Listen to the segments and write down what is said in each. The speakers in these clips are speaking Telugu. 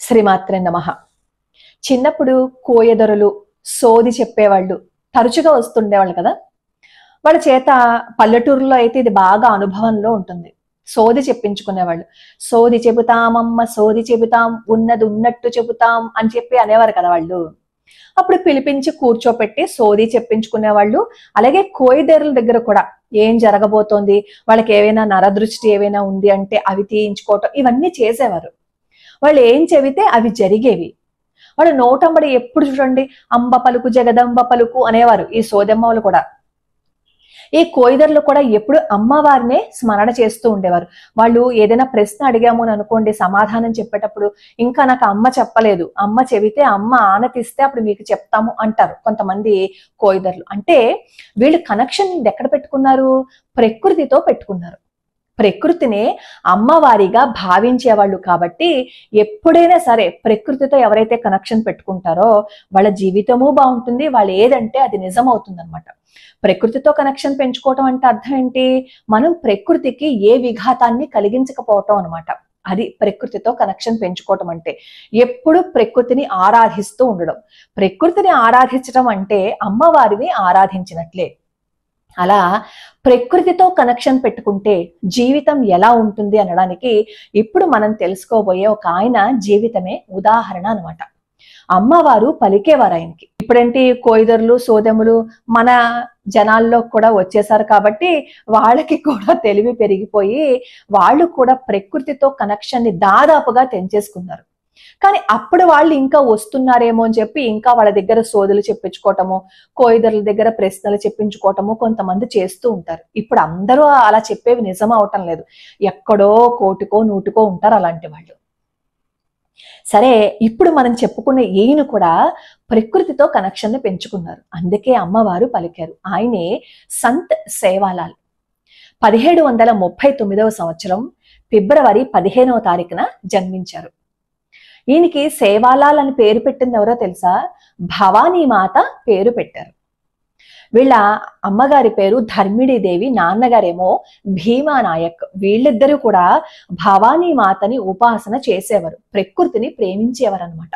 శ్రీమాత్రే నమః. చిన్నప్పుడు కోయదొరలు సోది చెప్పేవాళ్ళు తరచుగా వస్తుండేవాళ్ళు కదా. వాళ్ళ చేత పల్లెటూరులో అయితే ఇది బాగా అనుభవంలో ఉంటుంది. సోది చెప్పించుకునేవాళ్ళు. సోది చెబుతామమ్మ సోది చెబుతాం, ఉన్నది ఉన్నట్టు చెబుతాం అని చెప్పి అనేవారు కదా వాళ్ళు. అప్పుడు పిలిపించి కూర్చోపెట్టి సోది చెప్పించుకునేవాళ్ళు. అలాగే కోయిదొరల దగ్గర కూడా ఏం జరగబోతోంది, వాళ్ళకి ఏవైనా నరదృష్టి ఏవైనా ఉంది అంటే అవి తీయించుకోవటం, ఇవన్నీ చేసేవారు. వాళ్ళు ఏం చెబితే అవి జరిగేవి. వాళ్ళు నోటంబడి ఎప్పుడు చూడండి అంబ పలుకు జగదంబ పలుకు అనేవారు ఈ సోదమ్మలు కూడా. ఈ కోయిదర్లు కూడా ఎప్పుడు అమ్మవారినే స్మరణ చేస్తూ ఉండేవారు. వాళ్ళు ఏదైనా ప్రశ్న అడిగాము అని అనుకోండి, సమాధానం చెప్పేటప్పుడు ఇంకా నాకు అమ్మ చెప్పలేదు, అమ్మ చెబితే అమ్మ ఆనతిస్తే అప్పుడు మీకు చెప్తాము అంటారు కొంతమంది కోయిదర్లు. అంటే వీళ్ళు కనెక్షన్ ఎక్కడ పెట్టుకున్నారు? ప్రకృతితో పెట్టుకున్నారు. ప్రకృతిని అమ్మవారిగా భావించేవాళ్ళు కాబట్టి ఎప్పుడైనా సరే ప్రకృతితో ఎవరైతే కనెక్షన్ పెట్టుకుంటారో వాళ్ళ జీవితము బాగుంటుంది, వాళ్ళు ఏదంటే అది నిజం అవుతుంది అనమాట. ప్రకృతితో కనెక్షన్ పెంచుకోవటం అంటే అర్థం ఏంటి? మనం ప్రకృతికి ఏ విఘాతాన్ని కలిగించకపోవటం అనమాట. అది ప్రకృతితో కనెక్షన్ పెంచుకోవటం అంటే. ఎప్పుడు ప్రకృతిని ఆరాధిస్తూ ఉండడం. ప్రకృతిని ఆరాధించడం అంటే అమ్మవారిని ఆరాధించినట్లే. అలా ప్రకృతితో కనెక్షన్ పెట్టుకుంటే జీవితం ఎలా ఉంటుంది అనడానికి ఇప్పుడు మనం తెలుసుకోబోయే ఒక ఆయన జీవితమే ఉదాహరణ అనమాట. అమ్మవారు పలికేవారు ఆయనకి. ఇప్పుడంటే కోయిదర్లు సోదెములు మన జనాల్లో కూడా వచ్చేసారు కాబట్టి వాళ్ళకి కూడా తెలివి పెరిగిపోయి వాళ్ళు కూడా ప్రకృతితో కనెక్షన్ ని దాదాపుగా తెంచేసుకున్నారు. కానీ అప్పుడు వాళ్ళు ఇంకా వస్తున్నారేమో అని చెప్పి ఇంకా వాళ్ళ దగ్గర సోదులు చెప్పించుకోవటము, కోయిదర్ల దగ్గర ప్రశ్నలు చెప్పించుకోవటము కొంతమంది చేస్తూ ఉంటారు. ఇప్పుడు అందరూ అలా చెప్పేవి నిజం అవటం లేదు. ఎక్కడో కోటికో నూటికో ఉంటారు అలాంటి వాళ్ళు. సరే, ఇప్పుడు మనం చెప్పుకున్న ఈయన కూడా ప్రకృతితో కనెక్షన్ ని పెంచుకున్నారు. అందుకే అమ్మవారు పలికారు. ఆయనే సంత్ సేవాలాల్. 1739వ సంవత్సరం ఫిబ్రవరి 15వ తారీఖున జన్మించారు. ఈయనకి సేవాలాల్ అని పేరు పెట్టింది ఎవరో తెలుసా? భవానీ మాత పేరు పెట్టారు. వీళ్ళ అమ్మగారి పేరు ధర్మిడీదేవి, నాన్నగారేమో భీమానాయక్. వీళ్ళిద్దరూ కూడా భవానీ మాతని ఉపాసన చేసేవారు, ప్రకృతిని ప్రేమించేవారు అనమాట.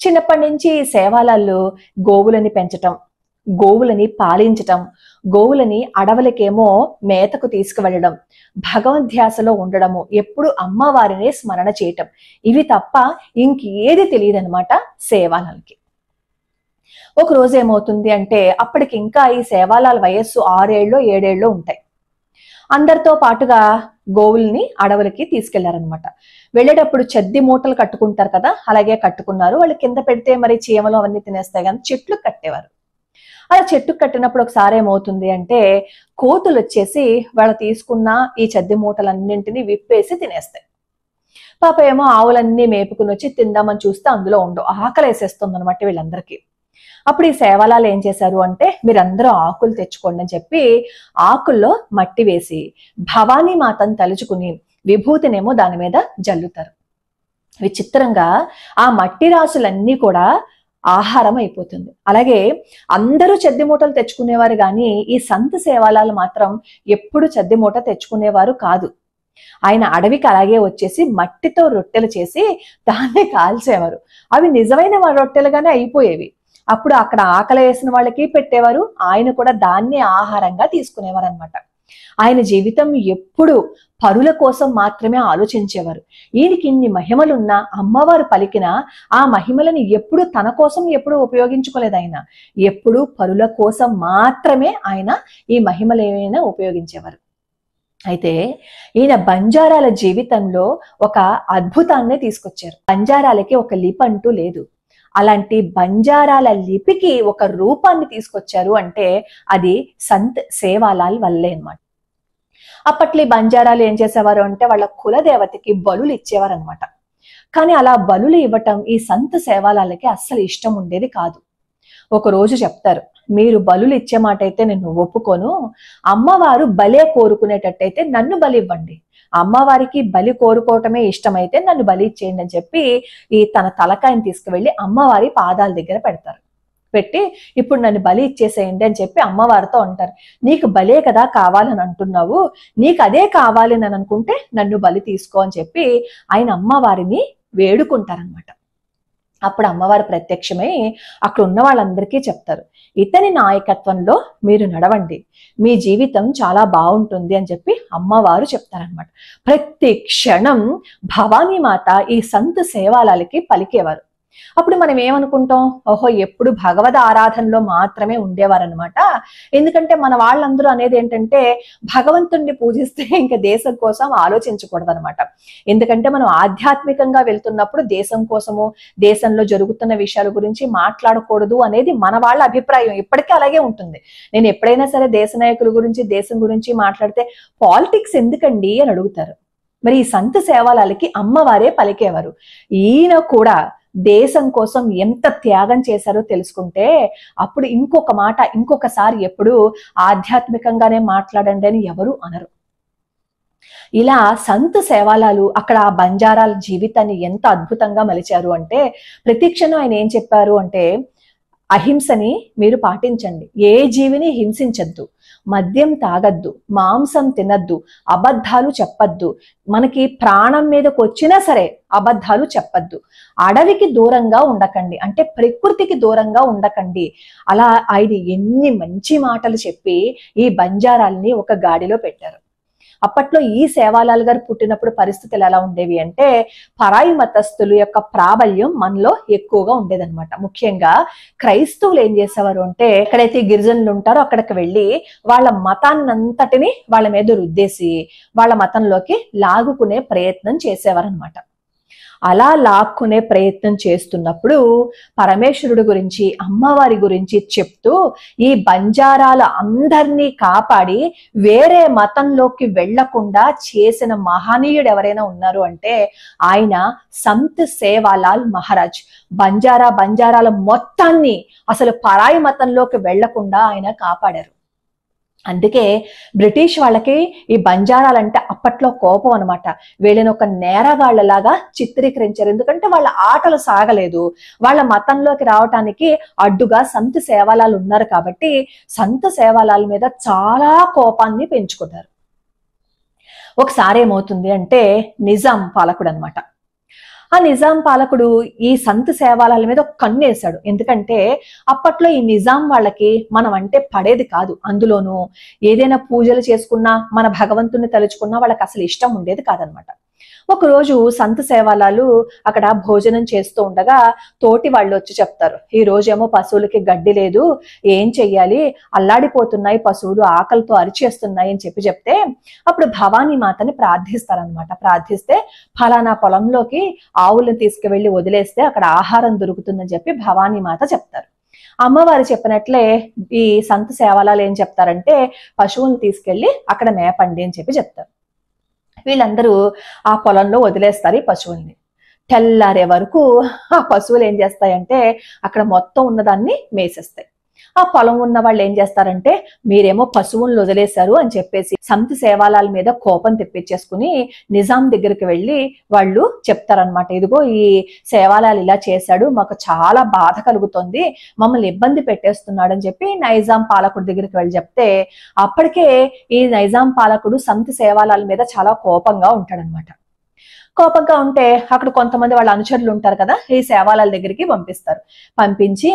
చిన్నప్పటి నుంచి సేవాలాళ్ళు గోవులని పెంచటం, గోవులని పాలించటం, గోవులని అడవులకేమో మేతకు తీసుకువెళ్ళడం, భగవద్ధ్యాసలో ఉండడము, ఎప్పుడు అమ్మవారినే స్మరణ చేయటం, ఇవి తప్ప ఇంకేది తెలియదనమాట సేవాలాల్కి. ఒక రోజు ఏమవుతుంది అంటే అప్పటికి ఇంకా ఈ సేవాలాల్ వయస్సు 6 ఏళ్ళో 7 ఏళ్ళో ఉంటాయి. అందరితో పాటుగా గోవుల్ని అడవులకి తీసుకెళ్లారనమాట. వెళ్ళేటప్పుడు చెద్ది మూటలు కట్టుకుంటారు కదా, అలాగే కట్టుకున్నారు. వాళ్ళు కింద పెడితే మరి చీమలు అవన్నీ తినేస్తాయి కానీ చెట్లు కట్టేవారు. అలా చెట్టు కట్టినప్పుడు ఒకసారి ఏమవుతుంది అంటే కోతులు వచ్చేసి వాళ్ళు తీసుకున్న ఈ చెద్ది మూటలన్నింటినీ విప్పేసి తినేస్తాయి. పాప ఏమో ఆవులన్నీ మేపుకుని వచ్చి తిందామని చూస్తే అందులో ఉండవు. ఆకలి వేసేస్తుంది అనమాట వీళ్ళందరికీ. అప్పుడు ఈ సేవాలాల్ ఏం చేశారు అంటే మీరందరూ ఆకులు తెచ్చుకోండి అని చెప్పి ఆకుల్లో మట్టి వేసి భవానీ మాతను తలుచుకుని విభూతినేమో దాని మీద జల్లుతారు. విచిత్రంగా ఆ మట్టి రాసులన్నీ కూడా ఆహారం అయిపోతుంది. అలాగే అందరూ చెద్ది మూటలు తెచ్చుకునేవారు కానీ ఈ సంత్ సేవాలాల్ మాత్రం ఎప్పుడు చెద్ది మూట తెచ్చుకునేవారు కాదు. ఆయన అడవికి అలాగే వచ్చేసి మట్టితో రొట్టెలు చేసి దాన్ని కాల్చేవారు. అవి నిజమైన రొట్టెలుగానే అయిపోయేవి. అప్పుడు అక్కడ ఆకలి వేసిన వాళ్ళకి పెట్టేవారు, ఆయన కూడా దాన్ని ఆహారంగా తీసుకునేవారు అనమాట. ఆయన జీవితం ఎప్పుడు పరుల కోసం మాత్రమే ఆలోచించేవారు. ఈయనకి ఇన్ని మహిమలున్నా అమ్మవారు పలికిన ఆ మహిమలని ఎప్పుడు తన కోసం ఎప్పుడు ఉపయోగించుకోలేదు. ఆయన ఎప్పుడు పరుల కోసం మాత్రమే ఆయన ఈ మహిమలేమైనా ఉపయోగించేవారు. అయితే ఈయన బంజారాల జీవితంలో ఒక అద్భుతాన్ని తీసుకొచ్చారు. బంజారాలకి ఒక లిపి అంటూ లేదు. అలాంటి బంజారాల లిపికి ఒక రూపాన్ని తీసుకొచ్చారు అంటే అది సంత్ సేవాలాల్ వల్లే అన్నమాట. అప్పట్లో బంజారాలు ఏం చేసేవారు అంటే వాళ్ళ కులదేవతకి బలులు ఇచ్చేవారు అనమాట. కానీ అలా బలులు ఇవ్వటం ఈ సంత్ సేవాలాలకి అస్సలు ఇష్టం ఉండేది కాదు. ఒక రోజు చెప్తారు, మీరు బలులు ఇచ్చే మాట అయితే నేను ఒప్పుకోను, అమ్మవారు బలే కోరుకునేటట్టయితే నన్ను బలి ఇవ్వండి, అమ్మవారికి బలి కోరుకోవటమే ఇష్టమైతే నన్ను బలి ఇచ్చేయండి అని చెప్పి ఈ తన తలకాయని తీసుకువెళ్ళి అమ్మవారి పాదాల దగ్గర పెడతారు. పెట్టి ఇప్పుడు నన్ను బలి ఇచ్చేసేయండి అని చెప్పి అమ్మవారితో అంటారు. నీకు బలే కదా కావాలని అంటున్నావు, నీకు అదే కావాలి అని అనుకుంటే నన్ను బలి తీసుకో అని చెప్పి ఆయన అమ్మవారిని వేడుకుంటారనమాట. అప్పుడు అమ్మవారు ప్రత్యక్షమై అక్కడ ఉన్న వాళ్ళందరికీ చెప్తారు, ఇతని నాయకత్వంలో మీరు నడవండి, మీ జీవితం చాలా బాగుంటుంది అని చెప్పి అమ్మవారు చెప్తారనమాట. ప్రతి క్షణం భవానీ మాత ఈ సంత్ సేవాలాలకి పలికేవారు. అప్పుడు మనం ఏమనుకుంటాం, ఓహో ఎప్పుడు భగవద్ ఆరాధనలో మాత్రమే ఉండేవారనమాట. ఎందుకంటే మన వాళ్ళందరూ అనేది ఏంటంటే భగవంతుణ్ణి పూజిస్తే ఇంకా దేశం కోసం ఆలోచించకూడదు అనమాట. ఎందుకంటే మనం ఆధ్యాత్మికంగా వెళ్తున్నప్పుడు దేశం కోసము, దేశంలో జరుగుతున్న విషయాల గురించి మాట్లాడకూడదు అనేది మన వాళ్ళ అభిప్రాయం. ఇప్పటికీ అలాగే ఉంటుంది. నేను ఎప్పుడైనా సరే దేశ నాయకుల గురించి, దేశం గురించి మాట్లాడితే పాలిటిక్స్ ఎందుకండి అని అడుగుతారు. మరి ఈ సంత్ సేవాలాలకి అమ్మవారే పలికేవారు. ఈయన కూడా దేశం కోసం ఎంత త్యాగం చేశారో తెలుసుకుంటే అప్పుడు ఇంకొక మాట, ఇంకొకసారి ఎప్పుడు ఆధ్యాత్మికంగానే మాట్లాడండి అని ఎవరు అనరు. ఇలా సంత్ సేవాలాలు అక్కడ ఆ బంజారాల జీవితాన్ని ఎంత అద్భుతంగా మలిచారు అంటే, ప్రతి క్షణం ఆయన ఏం చెప్పారు అంటే, అహింసని మీరు పాటించండి, ఏ జీవిని హింసించద్దు, మద్యం తాగద్దు, మాంసం తినద్దు, అబద్ధాలు చెప్పద్దు, మనకి ప్రాణం మీదకి వచ్చినా సరే అబద్ధాలు చెప్పద్దు, అడవికి దూరంగా ఉండకండి, అంటే ప్రకృతికి దూరంగా ఉండకండి. అలా ఆయన ఎన్ని మంచి మాటలు చెప్పి ఈ బంజారాల్ని ఒక గాడిలో పెట్టారు. అప్పట్లో ఈ సేవాలాల్ గారు పుట్టినప్పుడు పరిస్థితులు ఎలా ఉండేవి అంటే, పరాయి మతస్థుల యొక్క ప్రాబల్యం మనలో ఎక్కువగా ఉండేదన్నమాట. ముఖ్యంగా క్రైస్తవులు ఏం చేసేవారు అంటే, ఎక్కడైతే గిరిజనులు ఉంటారో అక్కడికి వెళ్ళి వాళ్ళ మతాన్నంతటిని వాళ్ళ మీద రుద్దేసి వాళ్ళ మతంలోకి లాగుకునే ప్రయత్నం చేసేవారు అనమాట. అలా లాక్కునే ప్రయత్నం చేస్తున్నప్పుడు పరమేశ్వరుడు గురించి, అమ్మవారి గురించి చెప్తూ ఈ బంజారాల అందరినీ కాపాడి వేరే మతంలోకి వెళ్లకుండా చేసిన మహనీయుడు ఎవరైనా ఉన్నారు అంటే ఆయన సంత్ సేవాలాల్ మహారాజ్. బంజారాల మొత్తాన్ని అసలు పరాయి మతంలోకి వెళ్లకుండా ఆయన కాపాడారు. అందుకే బ్రిటిష్ వాళ్ళకి ఈ బంజారాలంటే అప్పట్లో కోపం అనమాట. వీళ్ళని ఒక నేరగాళ్లలాగా చిత్రీకరించారు. ఎందుకంటే వాళ్ళ ఆటలు సాగలేదు, వాళ్ళ మతంలోకి రావటానికి అడ్డుగా సంత్ సేవాలాలు ఉన్నారు కాబట్టి సంత్ సేవాలాల మీద చాలా కోపాన్ని పెంచుకున్నారు. ఒకసారి ఏమవుతుంది అంటే, నిజాం పాలకుడు అనమాట, ఆ నిజాం పాలకుడు ఈ సంత్ సేవాలాల మీద ఒక కన్ను వేశాడు. ఎందుకంటే అప్పట్లో ఈ నిజాం వాళ్ళకి మనం అంటే పడేది కాదు. అందులోనూ ఏదైనా పూజలు చేసుకున్నా, మన భగవంతుని తలుచుకున్నా వాళ్ళకి అసలు ఇష్టం ఉండేది కాదనమాట. ఒకరోజు సంత్ సేవాలాలు అక్కడ భోజనం చేస్తూ ఉండగా తోటి వాళ్ళు వచ్చి చెప్తారు, ఈ రోజేమో పశువులకి గడ్డి లేదు, ఏం చెయ్యాలి, అల్లాడిపోతున్నాయి పశువులు, ఆకలితో అరిచేస్తున్నాయి అని చెప్తే అప్పుడు భవానీ మాతని ప్రార్థిస్తారనమాట. ప్రార్థిస్తే ఫలానా పొలంలోకి ఆవులను తీసుకువెళ్లి వదిలేస్తే అక్కడ ఆహారం దొరుకుతుందని చెప్పి భవానీ మాత చెప్తారు. అమ్మవారు చెప్పినట్లే ఈ సంత్ సేవాలాలు ఏం చెప్తారంటే, పశువులను తీసుకెళ్లి అక్కడ మేపండి అని చెప్తారు. వీళ్ళందరూ ఆ పొలంలో వదిలేస్తారు ఈ పశువుల్ని. తెల్లారే వరకు ఆ పశువులు ఏం చేస్తాయంటే అక్కడ మొత్తం ఉన్నదాన్ని మేసేస్తాయి. ఆ పొలం ఉన్న వాళ్ళు ఏం చేస్తారంటే, మీరేమో పశువులను వదిలేశారు అని చెప్పేసి సంత్ సేవాలాల మీద కోపం తెప్పించేసుకుని నిజాం దగ్గరికి వెళ్ళి వాళ్ళు చెప్తారనమాట, ఇదిగో ఈ సేవాలాలు ఇలా చేశాడు, మాకు చాలా బాధ కలుగుతుంది, మమ్మల్ని ఇబ్బంది పెట్టేస్తున్నాడు అని చెప్పి నైజాం పాలకుడి దగ్గరికి వెళ్ళి చెప్తే అప్పటికే ఈ నైజాం పాలకుడు సంత్ సేవాలాల మీద చాలా కోపంగా ఉంటాడనమాట. కోపంగా ఉంటే అక్కడ కొంతమంది వాళ్ళ అనుచరులు ఉంటారు కదా, ఈ సేవాలాల దగ్గరికి పంపిస్తారు. పంపించి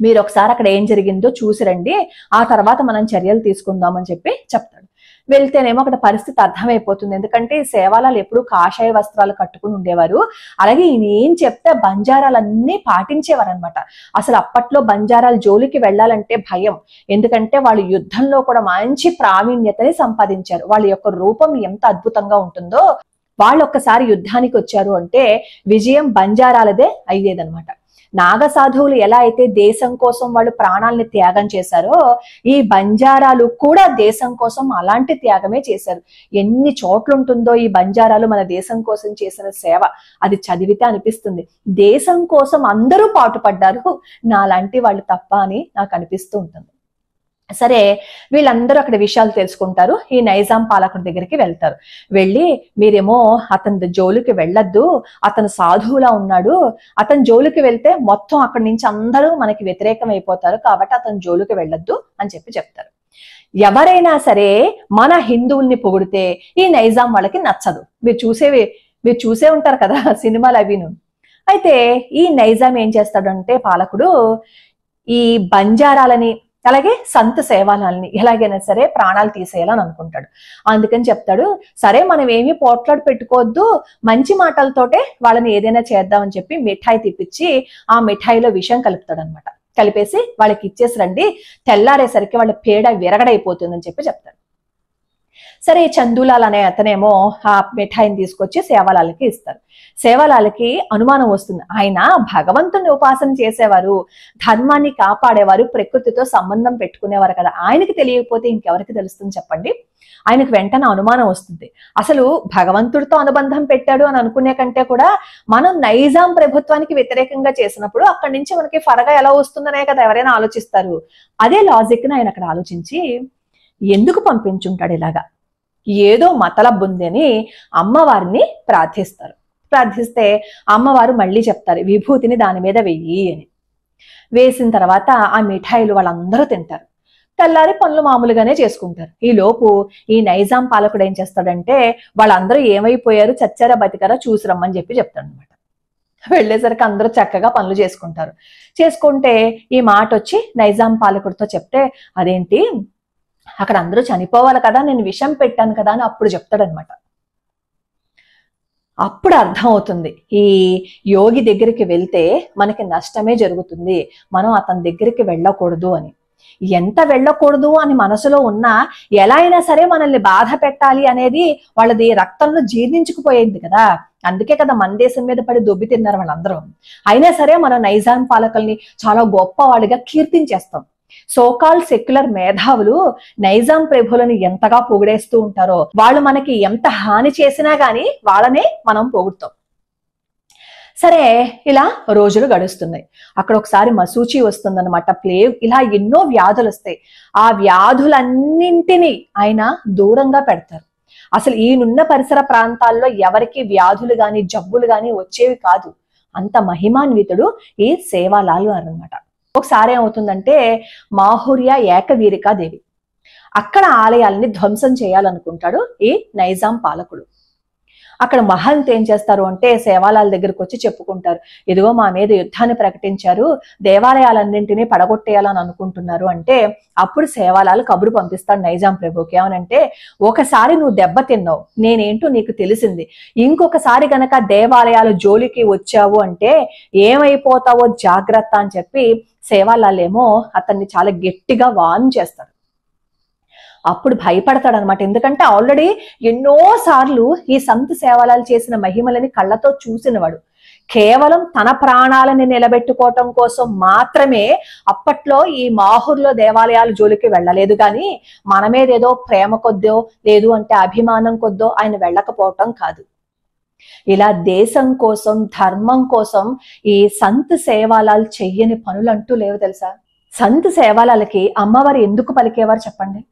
మీరు ఒకసారి అక్కడ ఏం జరిగిందో చూసిరండి, ఆ తర్వాత మనం చర్యలు తీసుకుందామని చెప్పి చెప్తాడు. వెళ్తేనేమో అక్కడ పరిస్థితి అర్థమైపోతుంది. ఎందుకంటే సేవాలాలు ఎప్పుడు కాషాయ వస్త్రాలు కట్టుకుని ఉండేవారు. అలాగే ఈయన ఏం చెప్తే బంజారాలన్నీ పాటించేవారు అనమాట. అసలు అప్పట్లో బంజారాల జోలికి వెళ్ళాలంటే భయం. ఎందుకంటే వాళ్ళు యుద్ధంలో కూడా మంచి ప్రావీణ్యతని సంపాదించారు. వాళ్ళ యొక్క రూపం ఎంత అద్భుతంగా ఉంటుందో, వాళ్ళు ఒక్కసారి యుద్ధానికి వచ్చారు అంటే విజయం బంజారాలదే అయ్యేదనమాట. నాగసాధువులు ఎలా అయితే దేశం కోసం వాళ్ళు ప్రాణాలని త్యాగం చేశారో ఈ బంజారాలు కూడా దేశం కోసం అలాంటి త్యాగమే చేశారు. ఎన్ని చోట్లుంటుందో ఈ బంజారాలు మన దేశం కోసం చేసిన సేవ, అది చదివితే అనిపిస్తుంది దేశం కోసం అందరూ పాటుపడ్డారు, నాలాంటి వాళ్ళు తప్ప అని నాకు అనిపిస్తూ ఉంటుంది. సరే, వీళ్ళందరూ అక్కడ విషయాలు తెలుసుకుంటారు. ఈ నైజాం పాలకుడి దగ్గరికి వెళ్తారు. వెళ్ళి మీరేమో అతని జోలికి వెళ్ళొద్దు, అతను సాధువులా ఉన్నాడు, అతని జోలికి వెళ్తే మొత్తం అక్కడి నుంచి అందరూ మనకి వ్యతిరేకం అయిపోతారు, కాబట్టి అతని జోలికి వెళ్ళొద్దు అని చెప్తారు. ఎవరైనా సరే మన హిందువుల్ని పొగిడితే ఈ నైజాం వాళ్ళకి నచ్చదు. మీరు చూసేవి మీరు చూసే ఉంటారు కదా సినిమాలు అవిను. అయితే ఈ నైజాం ఏం చేస్తాడంటే పాలకుడు ఈ బంజారాలని అలాగే సంత్ సేవాలని ఎలాగైనా సరే ప్రాణాలు తీసేయాలని అనుకుంటాడు. అందుకని చెప్తాడు, సరే మనం ఏమీ పోట్లాడు పెట్టుకోవద్దు, మంచి మాటలతోటే వాళ్ళని ఏదైనా చేద్దామని చెప్పి మిఠాయి తిప్పించి ఆ మిఠాయిలో విషం కలుపుతాడు అనమాట. కలిపేసి వాళ్ళకి ఇచ్చేసి రండి, తెల్లారేసరికి వాళ్ళ పేడ విరగడైపోతుందని చెప్పి చెప్తాడు. సరే చందూలాల్ అనే అతనేమో ఆ మిఠాయిని తీసుకొచ్చి సేవాలాలకి ఇస్తారు. సేవాలాలకి అనుమానం వస్తుంది, ఆయన భగవంతుని ఉపాసన చేసేవారు, ధర్మాన్ని కాపాడేవారు, ప్రకృతితో సంబంధం పెట్టుకునేవారు కదా, ఆయనకి తెలియకపోతే ఇంకెవరికి తెలుస్తుంది చెప్పండి. ఆయనకు వెంటనే అనుమానం వస్తుంది, అసలు భగవంతుడితో అనుబంధం పెట్టాడు అని అనుకునే కంటే కూడా మనం నైజాం ప్రభుత్వానికి వ్యతిరేకంగా చేసినప్పుడు అక్కడి నుంచి మనకి ఫరగా ఎలా వస్తుందనే కదా ఎవరైనా ఆలోచిస్తారు. అదే లాజిక్ ని ఆయన అక్కడ ఆలోచించి ఎందుకు పంపించుంటాడు ఇలాగా, ఏదో మతలబ్ ఉంది అని అమ్మవారిని ప్రార్థిస్తారు. ప్రార్థిస్తే అమ్మవారు మళ్ళీ చెప్తారు, విభూతిని దాని మీద వెయ్యి అని. వేసిన తర్వాత ఆ మిఠాయిలు వాళ్ళందరూ తింటారు. తెల్లారి పనులు మామూలుగానే చేసుకుంటారు. ఈ లోపు ఈ నైజాం పాలకుడు ఏం చేస్తాడంటే వాళ్ళందరూ ఏమైపోయారు, చచ్చారా బతికారా చూసి రమ్మని చెప్పి చెప్తాడు అనమాట. వెళ్ళేసరికి అందరూ చక్కగా పనులు చేసుకుంటారు. చేసుకుంటే ఈ మాట వచ్చి నైజాం పాలకుడితో చెప్తే, అదేంటి అక్కడ అందరూ చనిపోవాలి కదా, నేను విషం పెట్టాను కదా అని అప్పుడు చెప్తాడనమాట. అప్పుడు అర్థం అవుతుంది, ఈ యోగి దగ్గరికి వెళ్తే మనకి నష్టమే జరుగుతుంది, మనం అతని దగ్గరికి వెళ్ళకూడదు అని. ఎంత వెళ్ళకూడదు అని మనసులో ఉన్నా ఎలా అయినా సరే మనల్ని బాధ పెట్టాలి అనేది వాళ్ళది రక్తంలో జీర్ణించుకుపోయింది కదా, అందుకే కదా మన దేశం మీద పడి దొబ్బి తిన్నారు వాళ్ళందరూ. అయినా సరే మనం నైజాం పాలకుల్ని చాలా గొప్ప వాళ్ళుగా కీర్తించేస్తాం. సోకాల్ సెక్యులర్ మేధావులు నైజాం ప్రభువులను ఎంతగా పొగిడేస్తూ ఉంటారో, వాళ్ళు మనకి ఎంత హాని చేసినా గాని వాళ్ళనే మనం పొగుడుతాం. సరే ఇలా రోజులు గడుస్తున్నాయి. అక్కడ ఒకసారి మసూచి వస్తుందన్నమాట, ప్లేగ్, ఇలా ఎన్నో వ్యాధులు వస్తాయి. ఆ వ్యాధులన్నింటినీ ఆయన దూరంగా పెడతారు. అసలు ఈయనున్న పరిసర ప్రాంతాల్లో ఎవరికి వ్యాధులు గాని జబ్బులు గాని వచ్చేవి కాదు. అంత మహిమాన్వితుడు ఈ సేవాలాల్ అన్నమాట. ఒకసారి ఏమవుతుందంటే మాహుర్య ఏకవీరికాదేవి అక్కడ ఆలయాలని ధ్వంసం చేయాలనుకుంటాడు ఈ నైజాం పాలకుడు. అక్కడ మహంత్ ఏం చేస్తారు అంటే సేవాలాల దగ్గరకు వచ్చి చెప్పుకుంటారు, ఇదిగో మా మీద యుద్ధాన్ని ప్రకటించారు, దేవాలయాలన్నింటినీ పడగొట్టేయాలని అనుకుంటున్నారు అంటే అప్పుడు సేవాలాలు కబురు పంపిస్తాడు నైజాం ప్రభుకి. ఏమనంటే, ఒకసారి నువ్వు దెబ్బతిన్నావు, నేనేంటో నీకు తెలిసింది, ఇంకొకసారి గనక దేవాలయాల జోలికి వచ్చావు అంటే ఏమైపోతావో జాగ్రత్త అని చెప్పి సేవాలాలేమో అతన్ని చాలా గట్టిగా వార్న్ చేస్తారు. అప్పుడు భయపడతాడు అనమాట. ఎందుకంటే ఆల్రెడీ ఎన్నో సార్లు ఈ సంత్ సేవాలాలు చేసిన మహిమలని కళ్ళతో చూసినవాడు. కేవలం తన ప్రాణాలని నిలబెట్టుకోవటం కోసం మాత్రమే అప్పట్లో ఈ మాహూర్లో దేవాలయాల జోలికి వెళ్ళలేదు, కానీ మన మీద ఏదో ప్రేమ కొద్దో లేదు అంటే అభిమానం కొద్దో ఆయన వెళ్ళకపోవటం కాదు. ఇలా దేశం కోసం ధర్మం కోసం ఈ సంత్ సేవాలాలు చెయ్యని పనులు అంటూ లేవు తెలుసా. సంత్ సేవాలాలకి అమ్మవారు ఎందుకు పలికేవారు చెప్పండి?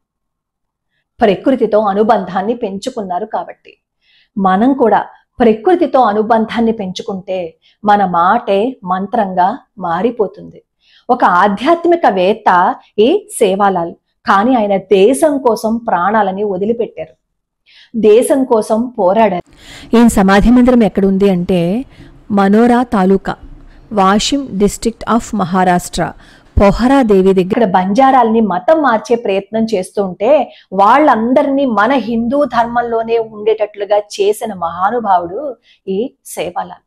ప్రకృతితో అనుబంధాన్ని పెంచుకున్నారు కాబట్టి. మనం కూడా ప్రకృతితో అనుబంధాన్ని పెంచుకుంటే మన మాటే మంత్రంగా మారిపోతుంది. ఒక ఆధ్యాత్మికవేత్త ఈ సేవాలాల్, కానీ ఆయన దేశం కోసం ప్రాణాలని వదిలిపెట్టారు, దేశం కోసం పోరాడారు. ఈయన సమాధి మందిరం ఎక్కడుంది అంటే మనోరా తాలూకా, వాషిం డిస్ట్రిక్ట్ ఆఫ్ మహారాష్ట్ర, పొహరాదేవి దగ్గర బంజారాల్ని మతం మార్చే ప్రయత్నం చేస్తూ ఉంటే వాళ్ళందరినీ మన హిందూ ధర్మంలోనే ఉండేటట్లుగా చేసిన మహానుభావుడు ఈ సేవాలాల్.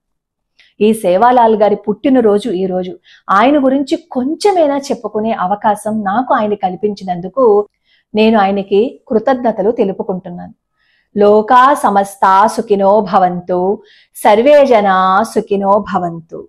ఈ సేవాలాల్ గారి పుట్టినరోజు ఈ రోజు. ఆయన గురించి కొంచెమైనా చెప్పుకునే అవకాశం నాకు ఆయన కల్పించినందుకు నేను ఆయనకి కృతజ్ఞతలు తెలుపుకుంటున్నాను. లోకా సమస్తా సుఖినో భవంతు, సర్వే జనా సుఖినో భవంతు.